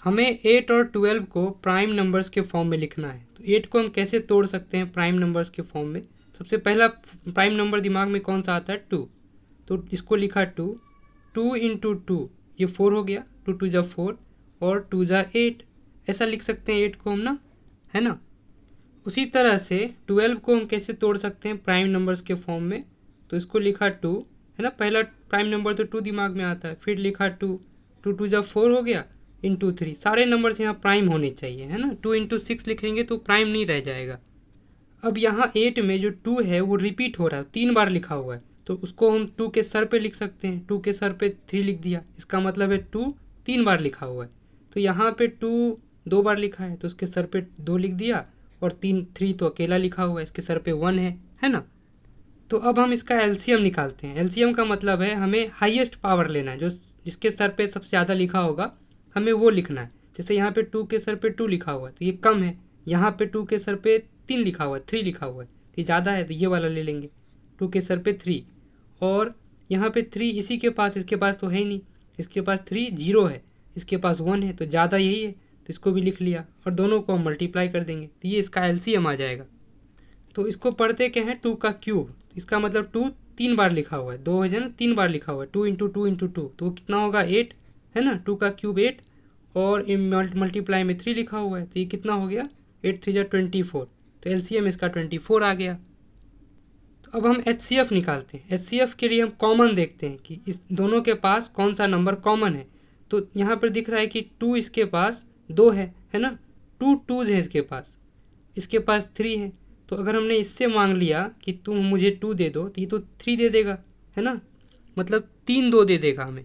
हमें 8 और 12 को प्राइम नंबर्स के फॉर्म में लिखना है। तो 8 को हम कैसे तोड़ सकते हैं प्राइम नंबर्स के फॉर्म में? सबसे पहला प्राइम नंबर दिमाग में कौन सा आता है? 2। तो इसको लिखा 2, 2 इंटू 2 ये 4 हो गया, 2 2 जा 4 और 2 जा 8, ऐसा लिख सकते हैं 8 को हम ना, है ना। उसी तरह से 12 को हम कैसे तोड़ सकते हैं प्राइम नंबर्स के फॉर्म में? तो इसको लिखा 2, है ना, पहला प्राइम नंबर तो 2 दिमाग में आता है, फिर लिखा 2, 2 2 जा 4 हो गया इंटू 3, सारे नंबर्स यहाँ प्राइम होने चाहिए, है ना। 2 इंटू 6 लिखेंगे तो प्राइम नहीं रह जाएगा। अब यहाँ 8 में जो 2 है वो रिपीट हो रहा है, 3 बार लिखा हुआ है, तो उसको हम 2 के सर पे लिख सकते हैं। 2 के सर पे 3 लिख दिया, इसका मतलब है 2 3 बार लिखा हुआ है। तो यहाँ पे 2 2 बार लिखा है तो उसके सर पे 2 लिख दिया, और 3 तो अकेला लिखा हुआ है, इसके सर पे 1 है ना। तो अब हम इसका एलसीएम निकालते हैं। एलसीएम का मतलब है हमें हाईएस्ट पावर लेना है, जो जिसके सर पे सबसे ज़्यादा लिखा होगा हमें वो लिखना है। जैसे यहाँ पे 2 के सर पे 2 लिखा हुआ है तो ये कम है, यहाँ पे 2 के सर पे 3 लिखा हुआ है, 3 लिखा हुआ है, ये ज़्यादा है तो ये वाला ले लेंगे, 2 के सर पे 3। और यहाँ पे 3 इसी के पास, इसके पास तो है ही नहीं, इसके पास 3 0 है, इसके पास 1 है, तो ज़्यादा यही है, तो इसको भी लिख लिया और दोनों को हम मल्टीप्लाई कर देंगे तो ये इसका एलसीएम आ जाएगा। तो इसको पढ़ते क्या है? 2 का क्यूब, इसका मतलब 2 3 बार लिखा हुआ है, 2 है ना, 3 बार लिखा हुआ है, 2 इंटू 2 इंटू 2, तो कितना होगा? 8, है ना। 2 का क्यूब 8 और मल्टीप्लाई में 3 लिखा हुआ है तो ये कितना हो गया? 8 3 जा 24, तो एलसीएम इसका 24 आ गया। तो अब हम एचसीएफ निकालते हैं। एचसीएफ के लिए हम कॉमन देखते हैं कि इस दोनों के पास कौन सा नंबर कॉमन है। तो यहाँ पर दिख रहा है कि 2 इसके पास 2 है ना, 2 2s है इसके पास 3 है। तो अगर हमने इससे मांग लिया कि तुम मुझे 2 दे दो तो ये तो 3 दे देगा, है ना, मतलब 3 2 दे देगा हमें।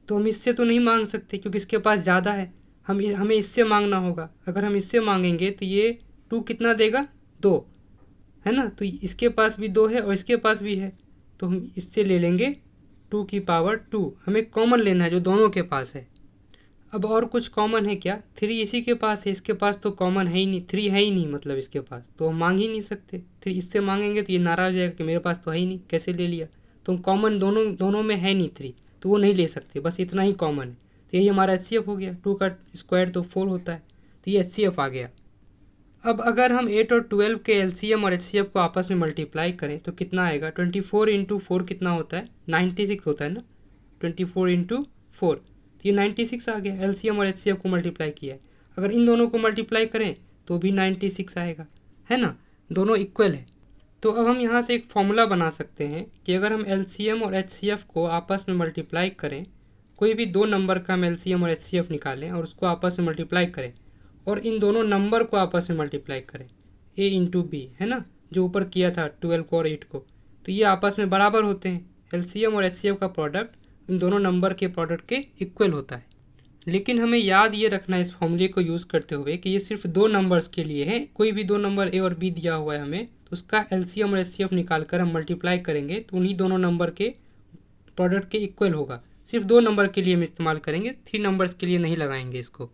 तो हम इससे तो नहीं मांग सकते क्योंकि इसके पास ज़्यादा है, हमें इससे मांगना होगा। अगर हम इससे मांगेंगे तो ये 2 कितना देगा? 2, है ना। तो इसके पास भी 2 है और इसके पास भी है, तो हम इससे ले लेंगे 2 की पावर 2। हमें कॉमन लेना है जो दोनों के पास है। अब और कुछ कॉमन है क्या? 3 इसी के पास है, इसके पास तो कॉमन है ही नहीं, 3 है ही नहीं मतलब इसके पास, तो हम मांग ही नहीं सकते। 3 इससे मांगेंगे तो ये नाराज़ हो जाएगा कि मेरे पास तो है ही नहीं, कैसे ले लिया। तो कॉमन दोनों में है नहीं 3, तो वो नहीं ले सकते, बस इतना ही कॉमन है। तो यही हमारा एचसीएफ हो गया। 2 का स्क्वायर तो 4 होता है, तो ये एचसीएफ आ गया। अब अगर हम 8 और 12 के एलसीएम और एचसीएफ को आपस में मल्टीप्लाई करें तो कितना आएगा? 24 इंटू 4 कितना होता है? 96 होता है ना, 24 इंटू 4, तो ये 96 आ गया। एलसीएम और एचसीएफ को मल्टीप्लाई किया है, अगर इन दोनों को मल्टीप्लाई करें तो भी 96 आएगा, है ना, दोनों इक्वल है। तो अब हम यहाँ से एक फॉर्मूला बना सकते हैं कि अगर हम एलसीएम और एचसीएफ को आपस में मल्टीप्लाई करें, कोई भी 2 नंबर का हम एलसीएम और एचसीएफ निकालें और उसको आपस में मल्टीप्लाई करें और इन दोनों नंबर को आपस में मल्टीप्लाई करें, a इंटू बी, है ना, जो ऊपर किया था 12 को और 8 को, तो ये आपस में बराबर होते हैं। एलसीएम और एचसीएफ का प्रोडक्ट इन दोनों नंबर के प्रोडक्ट के इक्वल होता है। लेकिन हमें याद ये रखना है इस फॉर्मूले को यूज़ करते हुए कि ये सिर्फ 2 नंबर्स के लिए है। कोई भी 2 नंबर ए और बी दिया हुआ है हमें, तो उसका एलसीएम और एचसीएफ निकाल कर हम मल्टीप्लाई करेंगे तो उन्हीं दोनों नंबर के प्रोडक्ट के इक्वल होगा। सिर्फ 2 नंबर के लिए हम इस्तेमाल करेंगे, 3 नंबर्स के लिए नहीं लगाएंगे इसको।